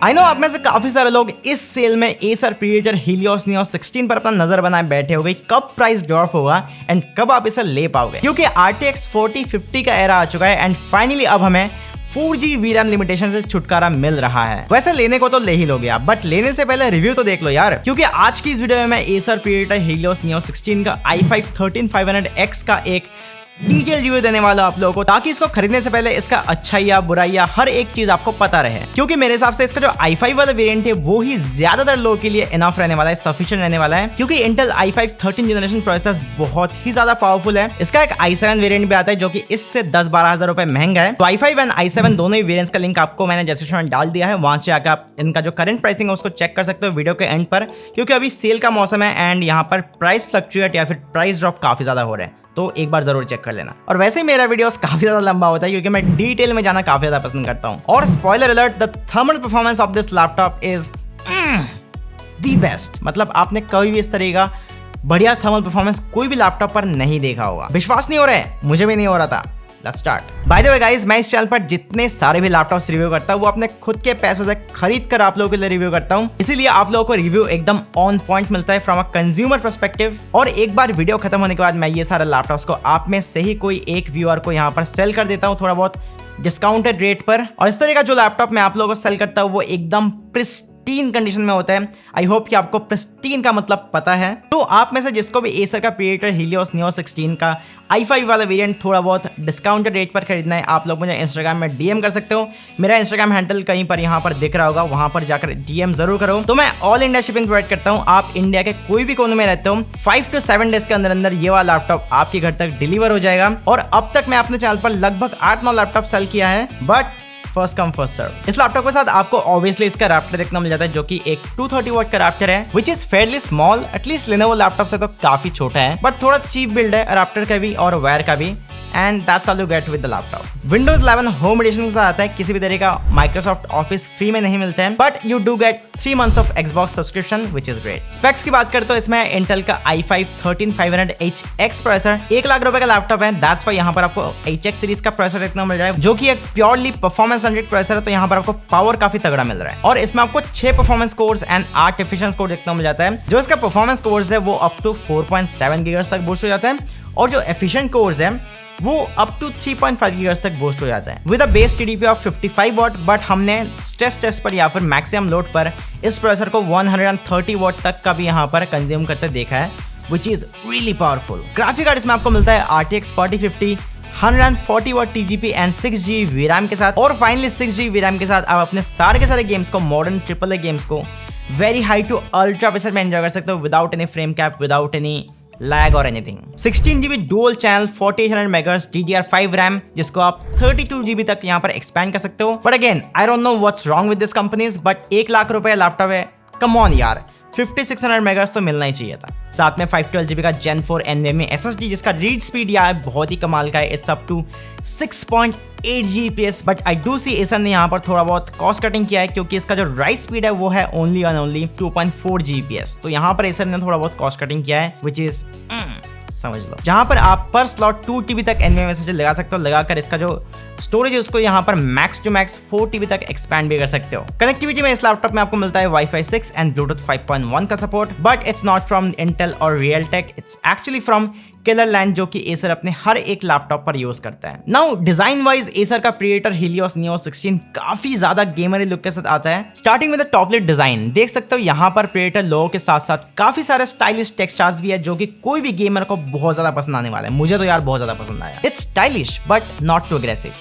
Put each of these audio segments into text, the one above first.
I know आप में से काफी सारे लोग इस सेल में एसर प्रीडेटर हीलियोस नियो 16 पर अपना नजर बनाए बैठे हो गए कब प्राइस ड्रॉप होगा एंड कब आप इसे ले पाओगे, क्योंकि RTX 4050 का एरा आ चुका है एंड फाइनली अब हमें 4G VRAM लिमिटेशन से छुटकारा मिल रहा है। वैसे लेने को तो ले ही लोगे आप, बट लेने से पहले रिव्यू तो देख लो यार, क्योंकि आज की इस वीडियो में मैं एसर प्रीडेटर हीलियोस नियो 16 का i5 13500X का एक डिटेल रिव्यू देने वाला आप लोगों को, ताकि इसको खरीदने से पहले इसका अच्छाई या बुराई या हर एक चीज आपको पता रहे। क्योंकि मेरे हिसाब से इसका जो i5 वाला वेरिएंट है वो ही ज्यादातर लोगों के लिए इनफ रहने वाला है, सफिशिएंट रहने वाला है, क्योंकि इंटेल i5 13 जनरेशन प्रोसेसर बहुत ही ज्यादा पावरफुल है। इसका एक i7 वेरिएंट भी आता है जो कि इससे 10-12 हजार रुपए महंगा है। तो i5 एंड i7 दोनों ही वेरिएंट्स का लिंक आपको मैंने डिस्क्रिप्शन में डाल दिया है, वहां से आकर आप इनका जो करंट प्राइसिंग है उसको चेक कर सकते हो वीडियो के एंड पर, क्योंकि अभी सेल का मौसम है एंड यहाँ पर प्राइस फ्लक्चुएट या फिर प्राइस ड्रॉप काफी ज्यादा हो रहे हैं, तो एक बार जरूर चेक कर लेना। और वैसे ही मेरा वीडियोस काफी ज्यादा लंबा होता है क्योंकि मैं डिटेल में जाना काफी ज्यादा पसंद करता हूं। और spoiler alert, the thermal performance of this laptop is the best. मतलब आपने कभी भी इस तरह का बढ़िया थर्मल परफॉर्मेंस कोई भी लैपटॉप पर नहीं देखा होगा। विश्वास नहीं हो रहा है, मुझे भी नहीं हो रहा था। Let's start. By the way guys, मैं इस चैनल पर जितने सारे भी लैपटॉप्स रिव्यू करता हूँ वो अपने खुद के पैसों से खरीद कर आप लोगों के लिए रिव्यू करता हूँ, इसीलिए आप लोगों को रिव्यू एकदम ऑन पॉइंट मिलता है फ्रॉम अ कंज्यूमर पर्सपेक्टिव। और एक बार वीडियो खत्म होने के बाद मैं ये सारे लैपटॉप्स को आप में से ही कोई एक व्यूअर को यहाँ पर सेल कर देता हूँ थोड़ा बहुत डिस्काउंटेड रेट पर। और इस तरह का जो लैपटॉप मैं आप लोगों को सेल करता हूँ वो एकदम प्रिस्टीन कंडीशन में होता है। आई होप कि आपको प्रिस्टीन का मतलब पता है। तो आप में से जिसको भी एसर का प्रीडेटर हीलियोस नियो 16 का i5 वाला वेरिएंट थोड़ा बहुत डिस्काउंटेड रेट पर खरीदना है, आप लोग मुझे इंस्टाग्राम में डीएम कर सकते हो। मेरा इंस्टाग्राम हैंडल कहीं पर यहाँ पर दिख रहा होगा, वहां पर जाकर डीएम जरूर करो। तो मैं ऑल इंडिया शिपिंग प्रोवाइड करता हूँ। आप इंडिया के कोई भी कोने में रहते हो 5 to 7 डेज के अंदर अंदर ये वाला लैपटॉप आपके घर तक डिलीवर हो जाएगा। और अब तक मैं अपने चैनल पर लगभग 8-9 लैपटॉप सेल किया है, but first come first serve. इस लैपटॉप के साथ आपको ऑब्वियसली इसका रैप्टर देखना मिल जाता है जो कि एक 230 वॉट का रैप्टर है, which is fairly small. At least Lenovo laptop से तो काफी छोटा है, बट थोड़ा चीप बिल्ड है रैप्टर का भी और वायर का भी। And that's all you get with the laptop. Windows 11 home edition के साथ आता है, किसी भी तरह का Microsoft Office फ्री में नहीं मिलता है, but you do get 3 months of Xbox subscription which is great. Specs की बात करते हो इसमें इंटेल का i5 13500H प्रोसेसर 1 लाख रुपए का लैपटॉप है। दैट्स वाई यहाँ पर आपको HX सीरीज का प्रोसेसर देखने को मिल रहा है जो कि एक प्योरली परफॉर्मेंस सेंट्रिक प्रोसेसर है। तो यहाँ पर आपको पावर काफी तगड़ा मिल रहा है और इसमें आपको 6 performance course and 8 efficiency core देखने को मिल जाता है। जो इसका परफॉर्मेंस कोर्स है वो अप टू 4.7 गीगाहर्ट्ज तक बूस्ट हो जाता है और जो एफिशिएंट कोर्स है वो अप टू 3.5 गीगाहर्ट्ज तक बूस्ट हो जाता है with a base TDP of 55 what. But हमने स्ट्रेस टेस्ट पर या फिर मैक्सिमम लोड पर इस प्रोसेसर को 130 वॉट तक का भी यहाँ पर कंज्यूम करते देखा है, which is really powerful. Graphic card इसमें आपको मिलता है RTX 4050 140 what TGP and 6GB VRAM के साथ। और फाइनली 6GB VRAM के साथ आप अपने सारे के सारे गेम्स को, मॉडर्न AAA गेम्स को very high to ultra preset में एंजॉय कर सकते हो without any frame cap, without any lag और anything. 16GB dual channel 4800 megahertz DDR5 RAM जिसको आप 32GB तक यहाँ पर एक्सपैंड कर सकते हो। But again I don't know what's wrong with this companies, but 1 lakh रुपए लैपटॉप है, कम ऑन यार, 5600 मेगाहर्ट्ज तो मिलना ही चाहिए था। साथ में 512GB का Gen 4 NVMe SSD जिसका रीड स्पीड यार बहुत ही कमाल का है, it's up to 6.8 Gbps। But I do see Acer ने यहाँ पर थोड़ा बहुत कॉस्ट कटिंग किया है क्योंकि इसका जो राइट स्पीड है वो है ओनली एंड ओनली 2.4 Gbps। तो यहाँ पर एसर ने थोड़ा बहुत कॉस्ट कटिंग किया है, विच इज समझ लो, जहां पर आप पर स्लॉट 2 TB तक NVMe SSD लगा सकते हो, लगाकर इसका जो स्टोरेज है उसको यहाँ पर मैक्स टू मैक्स 4 TB तक एक्सपैंड भी कर सकते हो। कनेक्टिविटी में इस लैपटॉप में आपको मिलता है Wi-Fi 6 एंड Bluetooth 5.1 का support, but it's not from Intel और Realtek, इट्स एक्चुअली फ्रॉम किलरलैंड जो कि एसर अपने हर एक लैपटॉप पर यूज करता है। नाउ डिजाइन वाइज एसर का प्रीडेटर हीलियोस नियो 16 काफी ज्यादा गेमरी लुक के साथ आता है। स्टार्टिंग विद द टॉपलेट डिजाइन देख सकते हो, यहाँ पर प्रीडेटर लोगो के साथ साथ काफी सारे स्टाइलिश टेक्सचर्स भी है जो कि कोई भी गेमर को बहुत ज्यादा पसंद आने वाला है। मुझे तो यार बहुत ज्यादा पसंद आया। It's stylish but not too aggressive.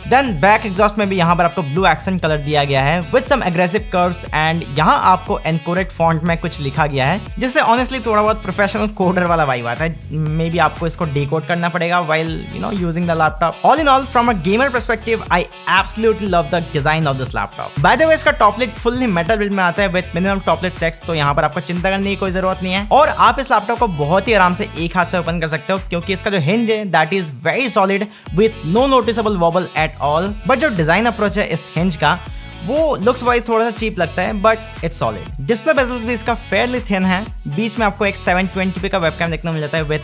Then back exhaust में भी यहाँ पर आपको ब्लू एक्सेंट कलर दिया गया है with some aggressive curves and यहाँ आपको एनकोरेट फॉन्ट में कुछ लिखा गया है जिससे ऑनेस्टली थोड़ा बहुत प्रोफेशनल कोडर वाला वाइब आता है। मे बी आपको इसको डिकोड करना पड़ेगा while using the laptop. All in all from a gamer perspective I absolutely love the design of this laptop. Bye the वे इसका टॉपलेट फुल्ली मेटल बिल्ड में आता है विद मिनिमम टॉपलेट फ्लेक्स, तो यहाँ पर आपको चिंता करने की कोई जरूरत नहीं है। और आप इस लैपटॉप को बहुत ही आराम से एक हाथ से ओपन कर सकते हो क्योंकि इसका जो हिंज है that is very solid with no noticeable wobble at all. But जो डिजाइन अप्रोच है इस हिंज का वो लुक्स वाइज थोड़ा सा चीप लगता है, but it's solid. Display bezels भी इसका फेयरली थिन है, बीच में आपको एक 720p का वेबकैम देखने को मिल जाता है विद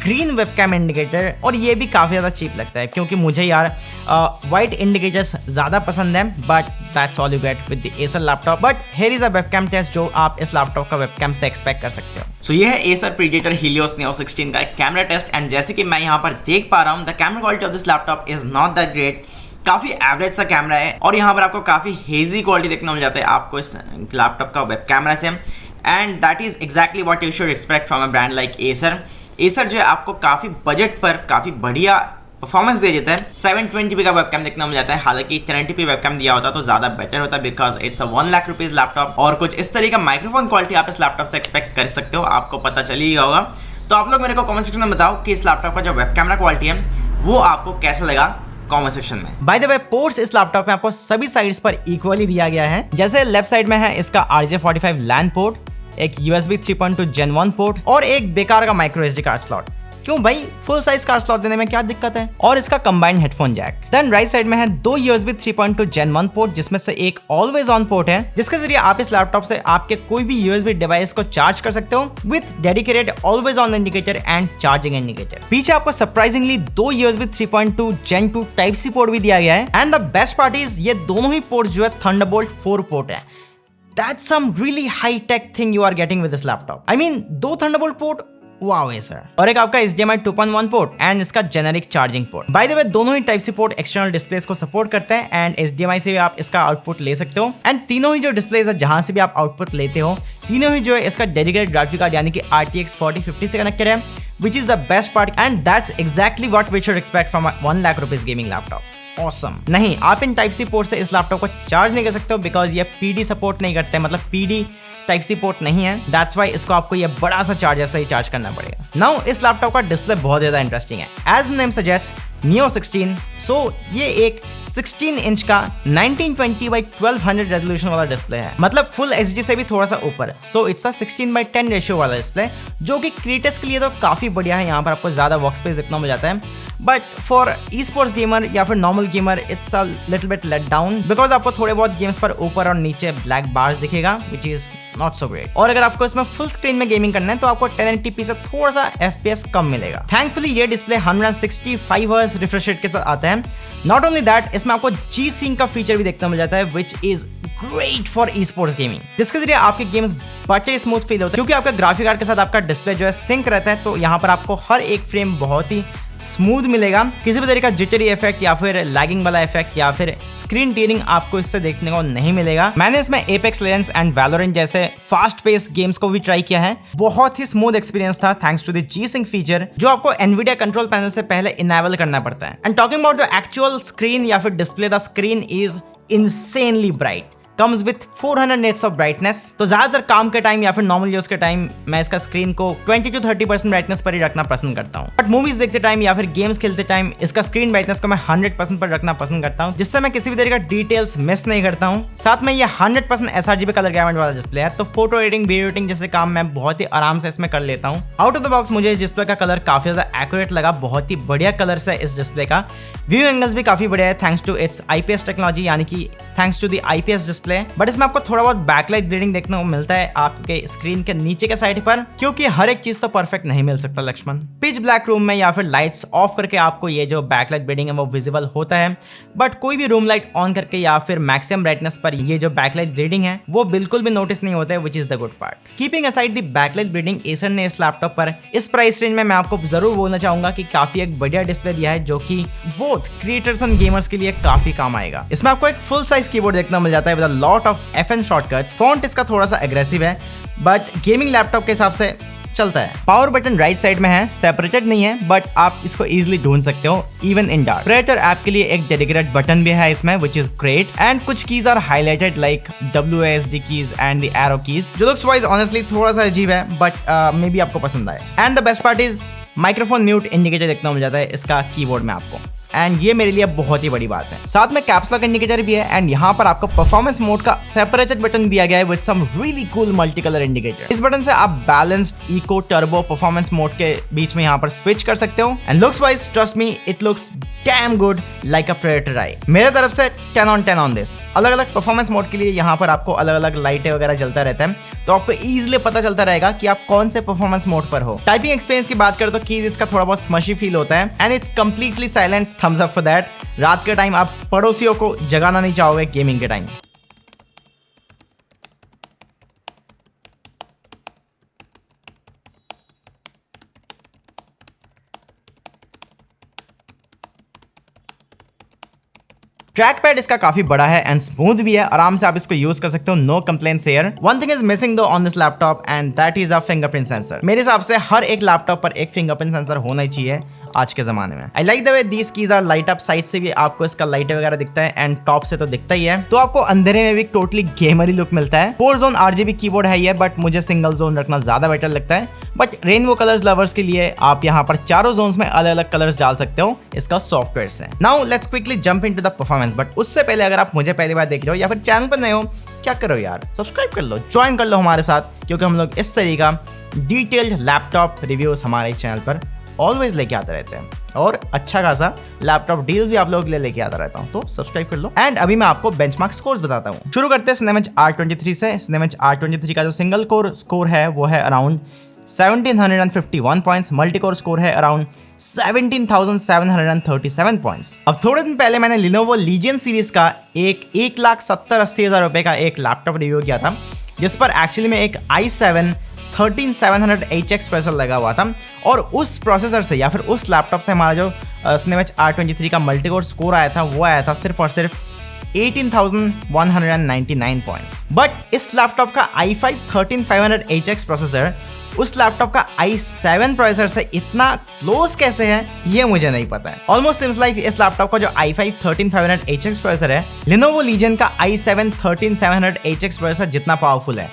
ग्रीन वेबकैम इंडिकेटर, और ये भी काफी ज्यादा चीप लगता है क्योंकि मुझे यार व्हाइट इंडिकेटर्स ज्यादा पसंद है, but that's all you get with the Acer laptop. But here is a webcam test जो आप इस लैपटॉप का वेबकैम से एक्सपेक्ट कर सकते हो। सो ये है एसर प्रीडेटर हीलियोस Neo 16 का एक कैमरा टेस्ट, एंड जैसे कि मैं यहाँ पर देख पा रहा हूँ the camera quality of this laptop is not that great, काफी एवरेज सा कैमरा है, और यहाँ पर आपको काफी हेजी क्वालिटी देखने मिल जाता है आपको इस लैपटॉप का वेब कैमरा से, and that is exactly what you should expect from a brand like Acer. Acer जो है आपको काफी बजट पर काफी बढ़िया परफॉर्मेंस दे देता है। 720p का वेबकैम देखने मिल जाता है, हालांकि 1080p वेबकैम दिया होता तो ज्यादा बेटर होता because it's a 1 lakh rupees laptop, और कुछ इस तरह का माइक्रोफोन क्वालिटी आप इस लैपटॉप से एक्सपेक्ट कर सकते हो, आपको पता चल ही होगा। तो आप लोग मेरे को कमेंट सेक्शन में बताओ कि इस लैपटॉप का जो वेब कैमरा क्वालिटी है वो आपको कैसा लगा कमेंट सेक्शन में। बाय द वे पोर्ट्स इस लैपटॉप में आपको सभी साइड्स पर इक्वली दिया गया है। जैसे लेफ्ट साइड में है इसका RJ45 LAN पोर्ट, एक USB 3.2 Gen 1 पोर्ट और एक बेकार का माइक्रो SD कार्ड स्लॉट। क्यों भाई, फुल साइज कार्ड स्लॉट देने में क्या दिक्कत है। और इसका combined headphone jack. Then right side में है 2 USB 3.2 Gen 1 पोर्ट, जिसमें से एक ऑलवेज ऑन पोर्ट है, जिसके जरिए आप इस लैपटॉप से आपके कोई भी USB डिवाइस को चार्ज कर सकते हो with dedicated always on indicator and charging indicator. पीछे आपको surprisingly 2 USB 3.2 Gen 2 Type-C port भी दिया गया है, and the best part is ये दोनों ही पोर्ट जो है Thunderbolt 4 पोर्ट है। That's some really high-tech thing you are getting with this laptop. I mean, 2 Thunderbolt port, wow है सर। और एक आपका HDMI 2.1 पोर्ट एंड इसका generic charging port. Bye the वे दोनों ही Type-C पोर्ट एक्सटर्नल डिस्प्लेस को support करते हैं, एंड HDMI से भी आप इसका आउटपुट ले सकते हो, एंड तीनों ही जो डिस्प्लेस है जहां से भी आप आउटपुट लेते हो तीनों ही जो है इसका डेडिकेटेड ग्राफिक कार्ड यानी कि RTX 4050 से कनेक्टेड है, which is the best part, and that's exactly what we should expect from a 1 lakh rupees gaming laptop. Awesome. नहीं, आप इन Type-C पोर्ट से इस लैपटॉप को चार्ज नहीं कर सकते हो बिकॉज ये PD सपोर्ट नहीं करते, मतलब PD Type-C पोर्ट नहीं है। That's why इसको आपको ये बड़ा सा चार्जर से ही चार्ज करना पड़ेगा। नाउ इस लैपटॉप का डिस्प्ले बहुत ज्यादा इंटरेस्टिंग है, एज नेम सजेस्ट Neo 16। सो ये एक 16 इंच का 1920x1200 रेजोल्यूशन वाला डिस्प्ले है, मतलब फुल HD से भी थोड़ा सा ऊपर। सो इट्स अ 16:10 रेशियो वाला डिस्प्ले, जो कि क्रिएटर्स के लिए तो काफी बढ़िया है, यहाँ पर आपको ज्यादा वर्क स्पेस देखने मिल जाता है। But for esports gamer या फिर normal gamer it's a little bit let down because आपको थोड़े बहुत गेम्स पर ऊपर और नीचे ब्लैक बार्स दिखेगा, which is not so great. और अगर आपको इसमें फुल स्क्रीन में गेमिंग करना है तो आपको 1080p से थोड़ा सा FPS कम मिलेगा। थैंकफुली ये डिस्प्ले 165 हर्ट्ज रिफ्रेश रेट के साथ आता है। नॉट ओनली दैट, इसमें आपको G-Sync का फीचर भी देखने मिल जाता है, which is great for e sports gaming, जिसके जरिए आपके गेम्स बड़े स्मूथ फील होते हैं क्योंकि आपका ग्राफिक कार्ड के साथ आपका डिस्प्ले जो है सिंक रहता है, तो यहाँ पर आपको हर एक फ्रेम बहुत ही स्मूथ मिलेगा। किसी भी तरह का जिटरी इफेक्ट या फिर लैगिंग वाला इफेक्ट या फिर स्क्रीन टीयरिंग आपको इससे देखने को नहीं मिलेगा। मैंने इसमें Apex Legends एंड Valorant जैसे फास्ट पेस गेम्स को भी ट्राई किया है, बहुत ही स्मूथ एक्सपीरियंस था thanks to the G-Sync feature जो आपको Nvidia कंट्रोल पैनल से पहले इनेबल करना पड़ता है। And talking about the actual screen या फिर display, the screen is insanely bright, comes with 400 nits of brightness। तो ज्यादातर काम के टाइम या फिर नॉर्मल यूज के टाइम मैं इसका स्क्रीन को 20 to 30% ब्राइटनेस पर ही रखना पसंद करता हूँ, बट मूवीज देखते टाइम या फिर गेम्स खेलते टाइम इसका स्क्रीन ब्राइटनेस को मैं 100% पर रखना पसंद करता हूँ, जिससे मैं किसी भी तरह का डिटेल्स मिस नहीं करता हूँ। साथ में ये 100% sRGB कलर ग्रेडेंट वाला डिस्प्ले है, तो फोटो एडिटिंग, वीडियो एडिटिंग जैसे काम मैं बहुत ही आराम से इसमें कर लेता हूँ। आउट ऑफ द बॉक्स मुझे इस डिस्प्ले का कलर काफी ज्यादा एक्यूरेट लगा, बहुत ही बढ़िया कलर है इस डिस्प्ले का। व्यू एंगल्स भी काफी बढ़िया है thanks to its IPS technology, यानी कि thanks to the IPS display. But इसमें आपको थोड़ा बहुत बैकलाइट ब्लीडिंग देखने को मिलता है आपके स्क्रीन के नीचे के साइड पर, क्योंकि हर एक चीज तो परफेक्ट नहीं मिल सकता लक्ष्मण। पिच ब्लैक रूम में या फिर लाइट्स ऑफ करके आपको ये जो बैकलाइट ब्लीडिंग है वो विजिबल होता है, बट कोई भी रूम लाइट ऑन करके या फिर मैक्सिमम ब्राइटनेस पर ये जो बैकलाइट ब्लीडिंग है वो बिल्कुल भी नोटिस नहीं होता है, which is the good part. Keeping aside the backlight bleeding, Acer ने इस लैपटॉप पर इस प्राइस रेंज में मैं आपको जरूर बोलना चाहूंगा कि काफी एक बढ़िया डिस्प्ले दिया है जो कि बोथ क्रिएटर्स एंड गेमर्स के लिए काफी काम आएगा। इसमें आपको एक फुल साइज कीबोर्ड देखना मिल जाता है with a lot of FN shortcuts. Font इसका थोड़ा सा एग्रेसिव है बट गेमिंग लैपटॉप के हिसाब से चलता है। पावर बटन राइट साइड में है, सेपरेटेड नहीं है बट आप इसको इजीली ढूंढ सकते हो even in dark. Creator app के लिए एक डेडिकेटेड बटन भी है इसमें, विच इज ग्रेट, एंड कुछ keys are highlighted like WASD keys and the arrow keys, जो लुक्स वाइज ऑनेस्टली थोड़ा सा अजीब है बट मे बी आपको पसंद आए। And the best part is microphone mute indicator देखना मिल जाता है इसका कीबोर्ड में आपको। एंड ये मेरे लिए बहुत ही बड़ी बात है। साथ में कैप्स लॉक इंडिकेटर भी है एंड यहाँ पर आपको परफॉर्मेंस मोड का सेपरेटेड बटन दिया गया है with some really cool multi colour indicator. इस बटन से आप balanced, eco, turbo, performance mode के बीच में यहाँ पर स्विच कर सकते हो and looks wise trust me it looks damn good like a predator eye. मेरे तरफ से 10 on 10 ऑन दिस। अलग अलग परफॉर्मेंस मोड के लिए यहाँ पर आपको अलग अलग लाइटें वगैरह जलता रहता है, तो आपको इजीली पता चलता रहेगा कि आप कौन से परफॉर्मेंस मोड पर हो। टाइपिंग एक्सपीरियंस की बात करें तो कीज इसका थोड़ा बहुत स्मशी फील होता है and it's completely silent, thumbs up for that. रात के टाइम आप पड़ोसियों को जगाना नहीं चाहोगे गेमिंग के टाइम। ट्रैक पैड इसका काफी बड़ा है एंड स्मूथ भी है, आराम से आप इसको यूज कर सकते हो, no complaints here. One thing is missing though on this laptop and that is a fingerprint sensor. मेरे हिसाब से हर एक लैपटॉप पर एक फिंगरप्रिंट सेंसर होना ही चाहिए आज के जमाने में। I like the way these keys are light up, side से भी आपको इसका लाइट वगैरह दिखता है एंड टॉप से तो दिखता ही है, तो आपको अंधेरे में भी टोटली गेमरी लुक मिलता है। 4 जोन RGB कीबोर्ड है ये, बट मुझे सिंगल जोन रखना ज्यादा बेटर लगता है। बट रेनबो कलर्स लवर्स के लिए आप यहाँ पर चारों जोन्स में अलग अलग कलर्स डाल सकते हो इसका सॉफ्टवेयर से। Now let's quickly jump into the performance, but उससे पहले अगर आप मुझे पहली बार देख रहे हो या फिर चैनल पर नए हो, क्या करो यार, सब्सक्राइब कर लो, ज्वाइन कर लो हमारे साथ, क्योंकि हम लोग इस तरीके का डिटेल्ड लैपटॉप रिव्यूज हमारे चैनल पर ऑलवेज लेके आते रहते हैं और अच्छा खासा लैपटॉप डील्स भी आप लोगों के लिए लेके आता रहता हूँ, तो सब्सक्राइब कर लो। एंड अभी मैं आपको बेंचमार्क स्कोर्स बताता हूँ। शुरू करते हैं Cinebench R23 से। Cinebench R23 का जो सिंगल कोर स्कोर है वो है around 1751 points, multi core score है अराउंड 17,737 पॉइंट्स। अब थोड़े दिन पहले मैंने Lenovo Legion सीरीज का 1,70,80,000 रुपए का एक लैपटॉप रिव्यू किया था, जिस पर एक्चुअली में एक i7 13700HX प्रोसेसर लगा हुआ था, और उस प्रोसेसर से या फिर उस लैपटॉप से हमारा जो Cinebench R23 का मल्टी कोर स्कोर आया था वो आया था सिर्फ और सिर्फ 18,199 पॉइंट्स। बट इस लैपटॉप का i5 13500HX प्रोसेसर उस लैपटॉप का i7 प्रोसेसर से इतना क्लोज कैसे है ये मुझे नहीं पता है। ऑलमोस्ट सिम्स लाइक इस लैपटॉप का जो i5 13500HX प्रोसेसर है Lenovo Legion का i7 13700HX प्रोसेसर जितना पावरफुल है।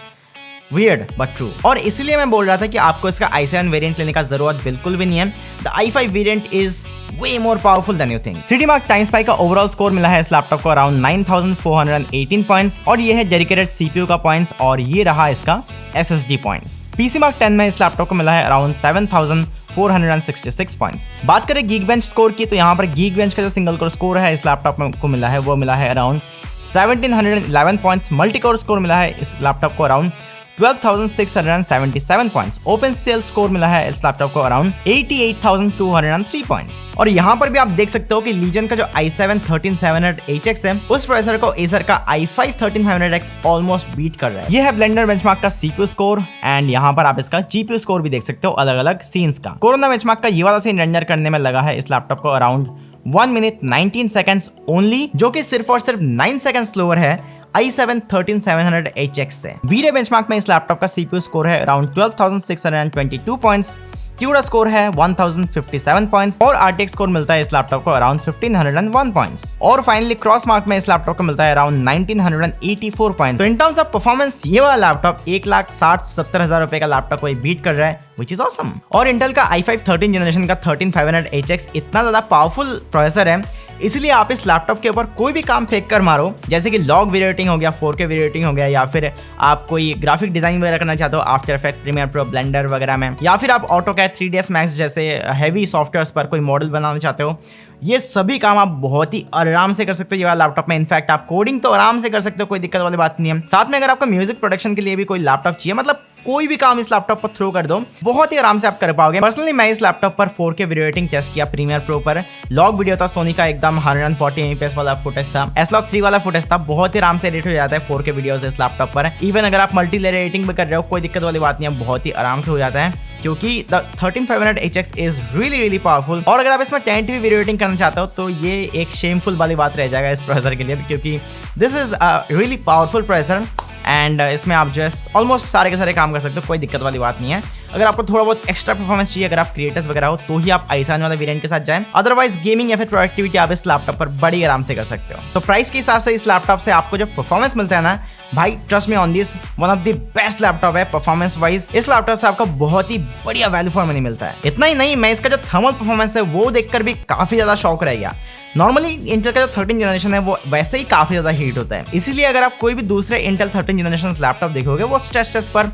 Weird but true। और इसीलिए मैं बोल रहा था कि आपको इसका i7 वेरिएंट लेने का जरूरत बिल्कुल भी नहीं है। The i5 variant is way more powerful than you think। 3D Mark TimeSpy का ओवरऑल स्कोर मिला है इस लैपटॉप को अराउंड 9,418 पॉइंट्स, और ये है डेडिकेटेड CPU का पॉइंट्स, और ये रहा इसका SSD पॉइंट्स। PC Mark 10 में इस लैपटॉप को मिला है अराउंड 7,466 पॉइंट्स। बात करें Geekbench स्कोर की, तो यहाँ पर Geekbench का जो सिंगल कोर स्कोर है इस लैपटॉप को मिला है वो मिला है around 1,711 points. Multi core score मिला है इस लैपटॉप को अराउंड 12,677 पॉइंट्स। OpenCL स्कोर मिला है इस लैपटॉप को अराउंड 88,203 पॉइंट्स। और यहाँ पर भी आप देख सकते हो कि Legion का जो i7 13700HX है उस प्रोसेसर को Acer का i5 13500X ऑलमोस्ट बीट कर रहा है। ये है ब्लेंडर बेंचमार्क का CPU स्कोर, एंड यहाँ पर आप इसका GPU स्कोर भी देख सकते हो अलग अलग सीन्स का। कोरोना बेंचमार्क का ये वाला सीन रेंडर करने में लगा है इस लैपटॉप को अराउंड 1 मिनट 19 सेकेंड्स ओनली, जो कि सिर्फ और सिर्फ 9 सेकेंड्स स्लोअर है i7 13700HX से। वीरे बेंचमार्क में इस लैपटॉप का CPU स्कोर है अराउंड 12,622 पॉइंट्स, CUDA स्कोर है 1057 पॉइंट्स, और RTX स्कोर मिलता है इस लैपटॉप को अराउंड 1501 पॉइंट्स। और फाइनली क्रॉस मार्क में इस लैपटॉप को मिलता है अराउंड 1984 पॉइंट्स। तो इन टर्म्स ऑफ परफॉर्मेंस ये वाला लैपटॉप 1,60,70,000 रुपए का लैपटॉप को बीट कर रहा है, which is awesome। और इंटेल का i5 13 जनरेशन का 13500HX इतना ज्यादा पावरफुल प्रोसेसर है, इसलिए आप इस लैपटॉप के ऊपर कोई भी काम फेंक कर मारो, जैसे कि लॉग वीडियो एडिटिंग हो गया, 4K वीडियो एडिटिंग हो गया, या फिर आप कोई ग्राफिक डिजाइन वगैरह करना चाहते हो After Effect, Premiere Pro, Blender वगैरह में, या फिर आप ऑटोकैड 3ds Max जैसे हैवी सॉफ्टवेयर्स पर कोई मॉडल बनाना चाहते हो, ये सभी काम आप बहुत ही आराम से कर सकते हो ये वाला लैपटॉप में। इनफैक्ट आप कोडिंग तो आराम से कर सकते हो, कोई दिक्कत वाली बात नहीं है। साथ में अगर आपको म्यूजिक प्रोडक्शन के लिए भी कोई लैपटॉप चाहिए, मतलब कोई भी काम इस लैपटॉप पर थ्रो कर दो, बहुत ही आराम से आप कर पाओगे। पर्सनली मैं इस लैपटॉप पर 4K वीडियो एडिटिंग टेस्ट किया, प्रीमियर प्रो पर लॉग वीडियो था, सोनी का एकदम 140 MPS वाला फुटेज था, S-Log 3 वाला फुटेज था, बहुत ही आराम से एडिट हो जाता है 4K वीडियोस इस लैपटॉप पर। इवन अगर आप मल्टी लेयर एडिटिंग भी कर रहे हो, कोई दिक्कत वाली बात नहीं है, बहुत ही आराम से हो जाता है, क्योंकि the 13500HX is really powerful. और अगर आप इसमें 1080p वीडियो एडिटिंग करना चाहते हो तो ये एक शेमफुल वाली बात रह जाएगा इस प्रोसेसर के लिए, क्योंकि this is a really powerful processor and इसमें आप जो है ऑलमोस्ट सारे के सारे काम कर सकते हो, कोई दिक्कत वाली बात नहीं है। अगर आपको थोड़ा बहुत एक्स्ट्रा परफॉर्मेंस चाहिए, अगर आप क्रिएटर्स वगैरह हो, तो ही आप आसान वाला वेरिएंट के साथ जाएं। अदरवाइज गेमिंग या फिर प्रोडक्टिविटी आप इस लैपटॉप पर बड़ी आराम से कर सकते हो। तो प्राइस के हिसाब से इस लैपटॉप से आपको जो परफॉर्मेंस मिलता है ना भाई, trust me on this, one of the best laptop है परफॉर्मेंस वाइज। इस लैपटॉप से आपको बहुत ही बढ़िया वैल्यू फॉर मनी मिलता है। इतना ही नहीं, मैं इसका जो थर्मल परफॉर्मेंस है वो देखकर भी काफी ज्यादा शौक रह गया। नॉर्मली इंटेल का जो 13 जनरेशन है वो वैसे ही काफी ज्यादा हीट होता है, इसीलिए अगर आप कोई भी दूसरे इंटेल 13 जनरेशन लैपटॉप देखोगे वो स्ट्रेस टेस्ट पर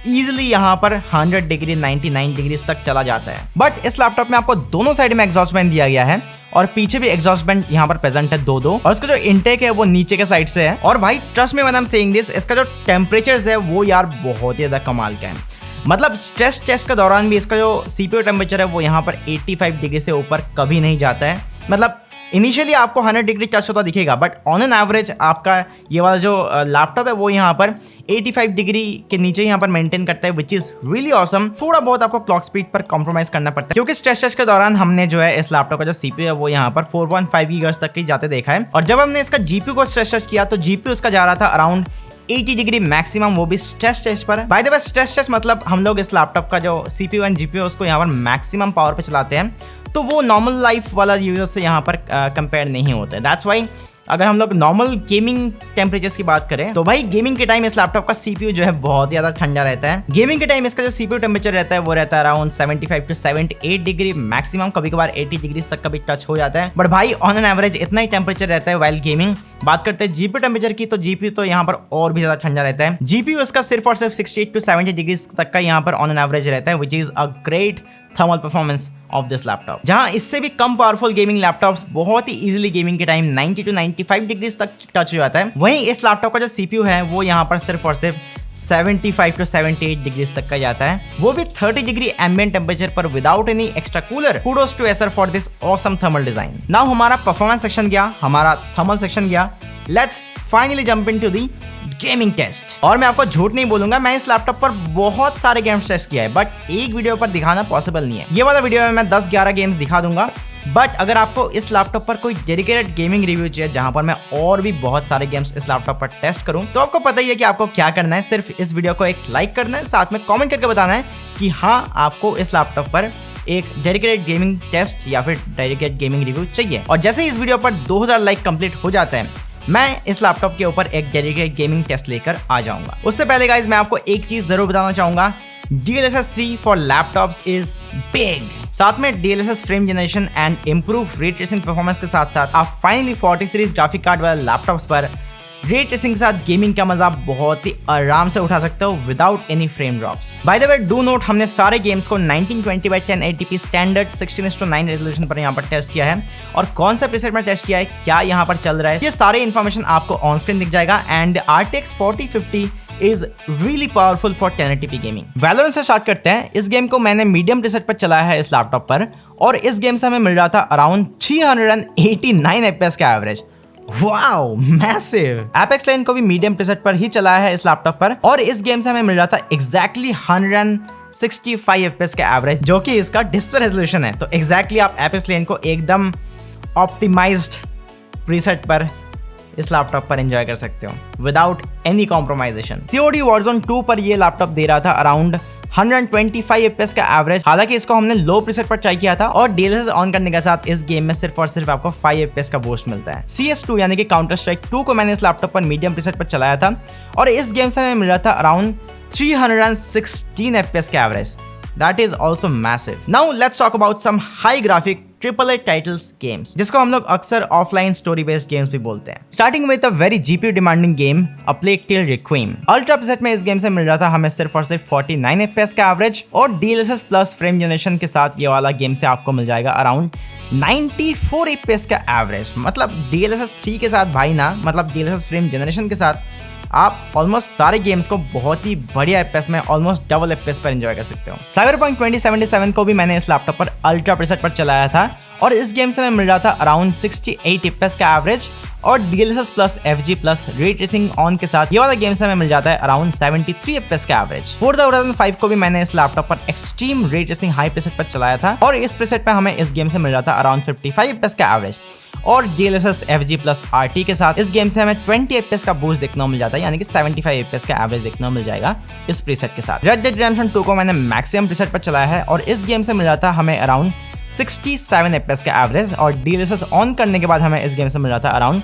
इजिली यहाँ पर 100 डिग्री 99 डिग्री तक चला जाता है। बट इस लैपटॉप में आपको दोनों साइड में एग्जॉस्ट फैन दिया गया है और पीछे भी एग्जॉस्ट फैन यहाँ पर प्रेजेंट है दो, और इसका जो इंटेक है वो नीचे के साइड से है। और भाई trust me when I am saying this, इसका जो टेम्परेचर है वो यार बहुत ही ज्यादा कमाल का है। मतलब स्ट्रेस टेस्ट के दौरान भी इसका जो सीपीयू टेम्परेचर है वो यहाँ पर 85 डिग्री से ऊपर कभी नहीं जाता है। मतलब इनिशियली आपको 100 डिग्री टच होता दिखेगा, बट ऑन एन एवरेज आपका ये वाला जो लैपटॉप है वो यहाँ पर 85 डिग्री के नीचे यहाँ पर मेंटेन करता है, विच इज रियली ऑसम। थोड़ा बहुत आपको क्लॉक स्पीड पर कॉम्प्रोमाइज करना पड़ता है, क्योंकि स्ट्रेस टेस्ट के दौरान हमने जो है इस लैपटॉप का जो सीपीयू है वो यहाँ पर 4.5 गीगाहर्ट्ज तक की जाते देखा है। और जब हमने इसका जीपीयू को स्ट्रेस टेस्ट किया तो जीपीयू इसका जा रहा था अराउंड 80 डिग्री मैक्सिमम, वो भी स्ट्रेस टेस्ट पर। By the way stress test मतलब हम लोग इस लैपटॉप का जो सीपीयू एंड जीपीयू उसको यहाँ पर मैक्सिमम पावर पे चलाते हैं, तो वो नॉर्मल लाइफ वाला यूजर से यहाँ पर कंपेयर नहीं होता है। दैट्स वाई अगर हम लोग नॉर्मल गेमिंग टेम्परेचर्स की बात करें तो भाई गेमिंग के टाइम इस लैपटॉप का सीपीयू जो है बहुत ज्यादा ठंडा रहता है। गेमिंग के टाइम इसका जो सीपीयू टेम्परेचर रहता है वो रहता है अराउंड 75 to 78 डिग्री मैक्सिमम, कभी कभार 80 डिग्री तक कभी टच हो जाता है। बट भाई ऑन एन एवरेज इतना ही टेम्परेचर रहता है वाइल गेमिंग। बात करते हैं जीपीयू टेम्परेचर की, तो जीपीयू तो यहाँ पर और भी ज्यादा ठंडा रहता है। जीपीयू इसका सिर्फ और सिर्फ 68 to 70 डिग्री तक का यहाँ पर ऑन एन एवरेज रहता है, which is a great thermal performance of this laptop. जहां इससे भी कम पावरफुल गेमिंग लैपटॉप्स बहुत ही इजीली गेमिंग के टाइम 90 to 95 डिग्री तक टच हो जाता है, वहीं इस लैपटॉप का जो सीपीयू है वो यहाँ पर सिर्फ और सिर्फ 75 to 78 डिग्री तक का जाता है, वो भी 30 डिग्री एम्बिएंट टेम्परेचर पर without any extra cooler. Kudos to Acer for this awesome thermal design. Now हमारा परफॉर्मेंस सेक्शन गया, हमारा थर्मल सेक्शन गया, let's finally jump into the gaming test. और मैं आपको झूठ नहीं बोलूंगा, मैं इस लैपटॉप पर बहुत सारे गेम्स टेस्ट किया है, बट एक वीडियो पर दिखाना पॉसिबल नहीं है। ये वाला वीडियो में मैं 10-11 गेम्स दिखा दूंगा, बट अगर आपको इस लैपटॉप पर कोई डेडिकेटेड गेमिंग रिव्यू चाहिए जहां पर मैं और भी बहुत सारे गेम्स इस लैपटॉप पर टेस्ट करूं, तो आपको पता ही है कि आपको क्या करना है। सिर्फ इस वीडियो को एक लाइक करना है, साथ में कमेंट करके बताना है कि हाँ आपको इस लैपटॉप पर एक डेडिकेटेड गेमिंग टेस्ट या फिर डेडिकेटेड गेमिंग रिव्यू चाहिए। और जैसे ही इस वीडियो पर 2000 लाइक कंप्लीट हो जाते हैं, मैं इस लैपटॉप के ऊपर एक डेडिकेटेड गेमिंग टेस्ट लेकर आ जाऊंगा। उससे पहले गाइज मैं आपको एक चीज जरूर बताना चाहूंगा, DLSS 3 for laptops is big. साथ में DLSS frame generation and improve ray tracing performance के साथ साथ आप फाइनली 40 सीरीज ग्राफिक कार्ड वाले लैपटॉप्स पर रे ट्रेसिंग के साथ गेमिंग का मजा बहुत ही आराम से उठा सकते हो without any frame drops. Bye the way do not, हमने सारे गेम्स को 1920x1080p स्टैंडर्ड 16:9 रेजोल्यूशन पर यहाँ पर टेस्ट किया है, और कौन सा प्रीसेट में टेस्ट किया है, क्या यहाँ पर चल रहा है, ये सारे इन्फॉर्मेशन आपको ऑन स्क्रीन दिख जाएगा। And RTX 4050 is really powerful for 1080p gaming। Valorant से स्टार्ट करते हैं। इस गेम को मैंने मीडियम प्रीसेट पर चलाया है इस लैपटॉप पर, और इस गेम से हमें मिल रहा था अराउंड 389 FPS का average. Wow massive. Apex legend को भी मीडियम प्रीसेट पर ही चलाया है इस लैपटॉप पर, और इस गेम से हमें मिल रहा था एग्जैक्टली 165 FPS का एवरेज, जो कि इसका डिस्प्ले रेजोल्यूशन है। तो एग्जैक्टली आप एपेक्स लेजेंड को एकदम ऑप्टिमाइज्ड प्रीसेट पर इस लैपटॉप पर एंजॉय कर सकते हो without any compromisation. COD Warzone 2 पर ये लैपटॉप दे रहा था अराउंड 125 FPS का एवरेज। हालांकि इसको हमने लो प्रीसेट पर ट्राई किया था, और DLSS ऑन करने के साथ इस गेम में सिर्फ और सिर्फ आपको 5 FPS का बूस्ट मिलता है। CS2 यानी कि काउंटर स्ट्राइक 2 को मैंने इस लैपटॉप पर मीडियम प्रीसेट पर चलाया था, और इस गेम से हमें मिल रहा था अराउंड 316 FPS का average. That is also massive. Now let's talk about some high graphic AAA titles games, जिसको हम लोग अक्सर ऑफलाइन स्टोरी बेस्ड गेम्स भी बोलते हैं। Starting with a very GPU demanding game, A Plague Tale Requiem। Ultra preset में इस game से मिल रहा था हमें सिर्फ और सिर्फ 49 FPS का एवरेज, और DLSS प्लस फ्रेम जनरेशन के साथ ये वाला गेम से आपको मिल जाएगा अराउंड 94 FPS का एवरेज। मतलब DLSS 3 के साथ भाई ना, मतलब DLSS फ्रेम जनरेशन के साथ आप ऑलमोस्ट सारे गेम्स को बहुत ही बढ़िया FPS में ऑलमोस्ट डबल FPS पर एंजॉय कर सकते हो। Cyberpunk 2077 को भी मैंने इस लैपटॉप पर अल्ट्रा प्रीसेट पर चलाया था, और इस गेम से हमें मिल रहा था अराउंड 68 FPS का एवरेज, और DLSS plus FG plus ray tracing on के साथ ये वाला गेम से हमें मिल जाता है अराउंड 73 FPS का एवरेज। Forza Horizon 5 को भी मैंने इस लैपटॉप पर extreme ray tracing high preset पर चलाया था, और इस प्रीसेट पे हमें इस गेम से मिल रहा था अराउंड 55 FPS का एवरेज। और DLSS FG प्लस RT के साथ इस गेम से हमें 20 FPS का बूस्ट देखने को मिल जाता है, यानी कि 75 FPS का एवरेज देखने को मिल जाएगा इस प्रीसेट के साथ। Red Dead Redemption 2 को मैंने मैक्सिमम प्रीसेट पर चलाया है और इस गेम से मिल जाता है हमें अराउंड 67 FPS का एवरेज, और DLSS ऑन करने के बाद हमें इस गेम से मिल जाता है अराउंड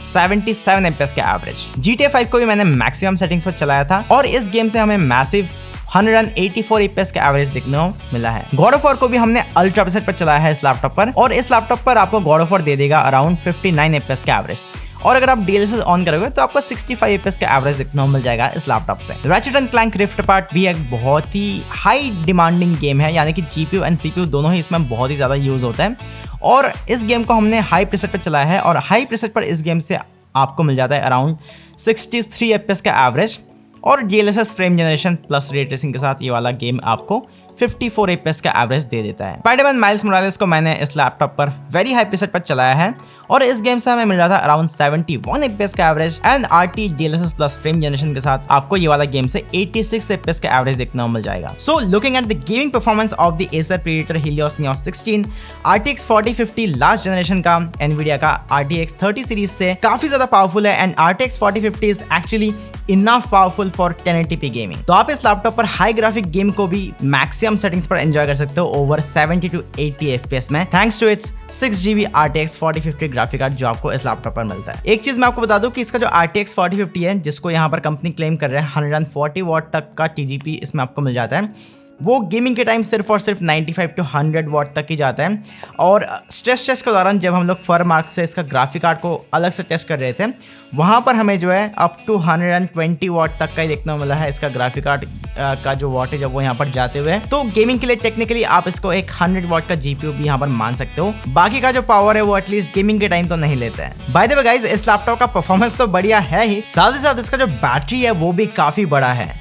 77 FPS का एवरेज। GTA 5 को भी मैंने मैक्सिमम सेटिंग्स पर चलाया था और इस गेम से हमें मैसिव 184 FPS का एवरेज देखने को मिला है। गॉड ऑफ वॉर को भी हमने अल्ट्रा प्रीसेट पर चलाया है इस लैपटॉप पर, और इस लैपटॉप पर आपको गॉड ऑफ वॉर दे देगा अराउंड 59 FPS का एवरेज, और अगर आप DLSS ऑन करोगे तो आपको 65 FPS का एवरेज देखने को मिल जाएगा इस लैपटॉप से। Ratchet and Clank Rift Apart भी एक बहुत ही हाई डिमांडिंग गेम है, यानी कि GPU एंड CPU दोनों ही इसमें बहुत ही ज़्यादा यूज़ होता है, और इस गेम को हमने हाई प्रीसेट पर चलाया है, और हाई प्रीसेट पर इस गेम से आपको मिल जाता है अराउंड 63 FPS का एवरेज, और DLSS frame generation plus ray tracing के साथ ये वाला गेम आपको 54 FPS का एवरेज दे देता है। स्पाइडरमैन माइल्स मोरालेस को मैंने इस लैपटॉप पर वेरी हाई प्रीसेट पर चलाया है, और इस गेम से हमें मिल रहा था अराउंड 71 FPS का average, and RT DLSS plus frame generation के साथ आपको ये वाला गेम से 86 FPS का एवरेज देखने को मिल जाएगा। So looking at the gaming performance of the Acer Predator Helios Neo 16, RTX 4050 last generation का Nvidia का RTX 30 सीरीज से काफी ज्यादा पावरफुल है, and RTX 4050 is actually enough powerful for 1080p gaming. तो आप इस लैपटॉप पर हाई ग्राफिक गेम को भी मैक्सिमम सेटिंग्स पर एंजॉय कर सकते हो ओवर 70 to 80 FPS में, thanks to its 6GB RTX 4050 graphic card जो आपको इस लैपटॉप पर मिलता है। एक चीज मैं आपको बता दूं कि इसका जो RTX 4050 है, जिसको यहाँ पर कंपनी क्लेम कर रहे हैं 140 वॉट तक का TGP इसमें आपको मिल जाता है, वो गेमिंग के टाइम सिर्फ और सिर्फ 95 to 100 वॉट तक ही जाता है। और स्ट्रेस टेस्ट के दौरान जब हम लोग फरमार्क से इसका ग्राफिक कार्ड को अलग से टेस्ट कर रहे थे, वहाँ पर हमें जो है अप टू 120 वॉट तक का ही देखने को मिला है इसका ग्राफिक कार्ड का जो वॉट है जब वो यहाँ पर जाते हुए। तो गेमिंग के लिए टेक्निकली आप इसको एक 100 वॉट का GPU भी यहाँ पर मान सकते हो, बाकी का जो पावर है वो एटलीस्ट गेमिंग के टाइम तो नहीं लेता है। बाय द वे गाइस, इस लैपटॉप का परफॉर्मेंस तो बढ़िया है ही, साथ ही साथ इसका जो बैटरी है वो भी काफी बड़ा है,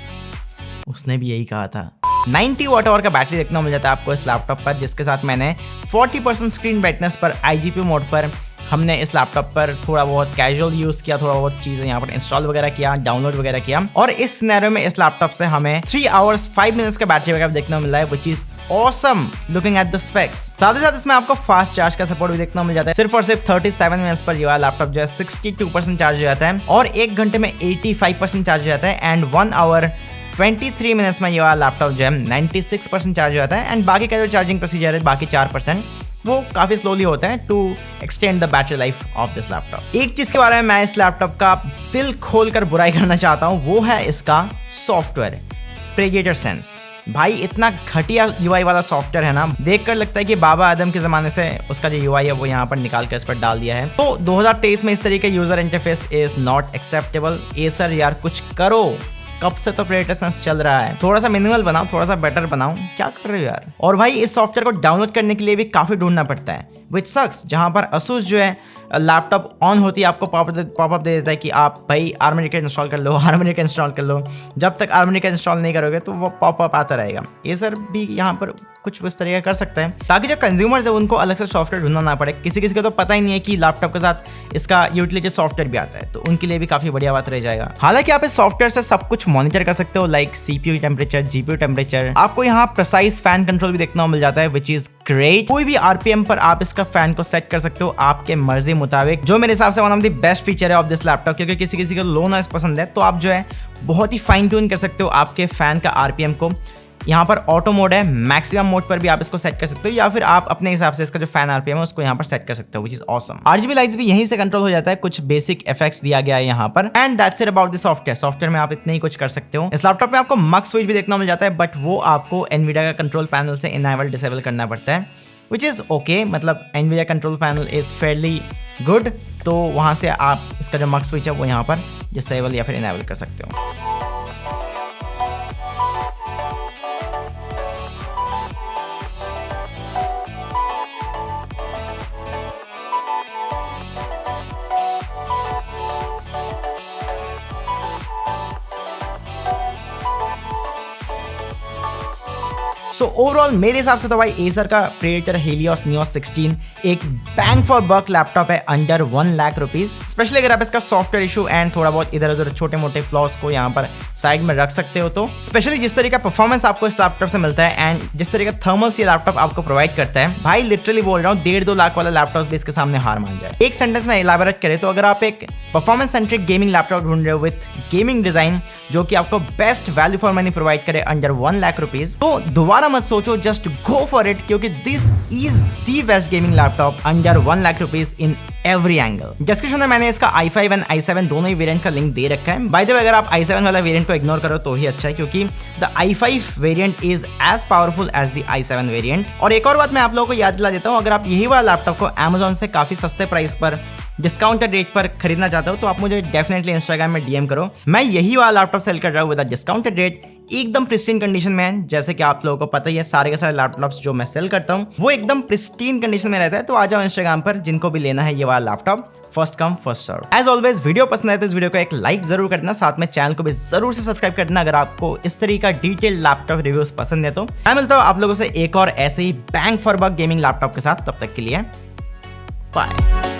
उसने भी यही कहा था। 90 वॉट आवर का बैटरी देखने को मिल जाता है आपको इस लैपटॉप पर, जिसके साथ मैंने 40% स्क्रीन ब्राइटनेस पर IGP मोड पर हमने इस लैपटॉप पर थोड़ा बहुत कैजुअल यूज किया, थोड़ा बहुत चीजें यहाँ पर इंस्टॉल वगैरह किया, डाउनलोड वगैरह किया, और इस सिनेरियो में इस लैपटॉप से हमें 3 hours 5 minutes का बैटरी बैकअप देखने को मिल रहा है, which is awesome looking at the specs. साथ ही साथ इसमें आपको फास्ट चार्ज का सपोर्ट भी देखने को मिल जाता है। सिर्फ और सिर्फ 37 मिनट्स पर ये वाला लैपटॉप जो है 62% चार्ज हो जाता है, और 1 घंटे में 85% चार्ज हो जाता है, एंड 1 hour 23 मिनट्स में ये वाला लैपटॉप जो है 96% चार्ज हो जाता है, एंड बाकी का जो चार्जिंग प्रोसीजर है बाकी 4% वो काफी स्लोली होता है to extend the battery life of this laptop. एक चीज के बारे में मैं इस लैपटॉप का दिल खोलकर बुराई करना चाहता हूँ, वो है इसका सॉफ्टवेयर Predator Sense। भाई इतना घटिया UI वाला सॉफ्टवेयर है ना, देखकर लगता है कि बाबा आदम के जमाने से उसका जो UI है वो यहाँ पर निकाल कर इस पर डाल दिया है। तो 2023 में इस तरीके का user interface is not acceptable. Acer यार कुछ करो, कब से तो Predator Sense चल रहा है, थोड़ा सा मिनिमल बनाओ, थोड़ा सा बेटर बनाओ, क्या कर रहे हो यार। और भाई इस सॉफ्टवेयर को डाउनलोड करने के लिए भी काफी ढूंढना पड़ता है, विच सक्स। जहां पर Asus जो है लैपटॉप ऑन होती है आपको पॉपअप दे देता है कि आप भाई आर्मोनिका इंस्टॉल कर लो, आर्मोनिका इंस्टॉल कर लो। जब तक आर्मोनिका इंस्टॉल नहीं करोगे तो वो पॉपअप आता रहेगा। Acer भी यहाँ पर कुछ इस तरीके कर सकते हैं ताकि जो कंज्यूमर्स है उनको अलग से सॉफ्टवेयर ढूंढना ना पड़े। किसी किसी को तो पता ही नहीं है कि लैपटॉप के साथ इसका यूटिलिटी सॉफ्टवेयर भी आता है, तो उनके लिए भी काफी बढ़िया बात रह जाएगा। हालांकि आप इस सॉफ्टवेयर से सब कुछ मॉनिटर कर सकते हो, like CPU temperature, GPU temperature. आपको यहाँ प्रिसाइज फैन कंट्रोल भी देखने को मिल जाता है, विच इज ग्रेट। कोई भी RPM पर आप इसका फैन को सेट कर सकते हो आपके मर्जी मुताबिक, जो मेरे हिसाब से one of the best feature है ऑफ दिस लैपटॉप, क्योंकि किसी किसी को लो नॉइस पसंद है तो आप जो है बहुत ही फाइन ट्यून कर सकते हो आपके फैन का RPM को। यहाँ पर ऑटो मोड है, मैक्सिमम मोड पर भी आप इसको सेट कर सकते हो, या फिर आप अपने हिसाब से इसका जो फैन RPM है उसको यहाँ पर सेट कर सकते हो, which is awesome. RGB lights भी यहीं से कंट्रोल हो जाता है, कुछ बेसिक इफेक्ट्स दिया गया है यहाँ पर, and that's it about the software. Software में आप इतने ही कुछ कर सकते हो। इस लैपटॉप में आपको मक स्विच भी देखने को मिल जाता है, बट वो आपको Nvidia का कंट्रोल पैनल से इनेबल डिसेबल करना पड़ता है, विच इज़ ओके। मतलब Nvidia control panel is fairly good, तो वहाँ से आप इसका जो मक स्विच है वो यहाँ पर डिसेबल या फिर इनेबल कर सकते हो। सो ओवरऑल मेरे हिसाब से तो भाई एसर का प्रेडेटर Helios Neo 16 एक बैंग फॉर बक लैपटॉप है अंडर 1 लाख रुपीज। स्पेशली अगर आप इसका सॉफ्टवेयर इशू एंड थोड़ा बहुत इधर उधर छोटे मोटे फ्लॉस को यहाँ पर साइड में रख सकते हो तो स्पेशली जिस तरीके का परफॉर्मेंस आपको इस लैपटॉप से मिलता है एंड जिस तरीके का थर्मल्स ये लैपटॉप आपको प्रोवाइड करता है, भाई लिटरली बोल रहा हूँ 1.5-2 लाख वाला लैपटॉप भी इसके सामने हार मान जाए। एक सेंटेंस में इलैबोरेट करें तो अगर आप एक परफॉर्मेंस सेंट्रिक गेमिंग लैपटॉप ढूंढ रहे हो विद गेमिंग डिजाइन जो कि आपको best value for money provide करे अंडर 1 लाख रुपीज, तो दोबारा मत सोचो, जस्ट गो फॉर इट, क्योंकि this is the best gaming laptop under 1 lakh rupees in every angle. Description में मैंने इसका i5 एंड i7 दोनों ही वेरिएंट का लिंक दे रखा है। बाय द वे अगर आप i7 वाला वेरिएंट को इग्नोर करो तो ही अच्छा है, क्योंकि the i5 variant is as powerful as the i7 variant. और एक और बात मैं आप लोगों को याद दिला देता हूँ, अगर आप यही वाला लैपटॉप को Amazon से काफी सस्ते प्राइस पर डिस्काउंटेड रेट पर खरीदना चाहते हो तो आप मुझे डेफिनेटली इंस्टाग्राम में डीएम करो। मैं यही वाला लैपटॉप सेल कर रहा हूँ विद अ डिस्काउंटेड रेट, एकदम प्रिस्टीन कंडीशन में है। जैसे कि आप लोगों को पता ही है, सारे के सारे लैपटॉप्स जो मैं सेल करता हूँ वो एकदम प्रिस्टीन कंडीशन में रहता है। तो आ जाओ इंस्टाग्राम पर, जिनको भी लेना है ये वाला laptop, first come first serve. As always video पसंद आए तो इस वीडियो को एक लाइक जरूर कर देना, साथ में चैनल को भी जरूर से सब्सक्राइब कर देना अगर आपको इस तरीके का डिटेल लैपटॉप रिव्यूज पसंद है। तो मैं मिलता हूँ आप लोगों से एक और ऐसे ही bang for buck gaming laptop के साथ, तब तक के लिए बाय।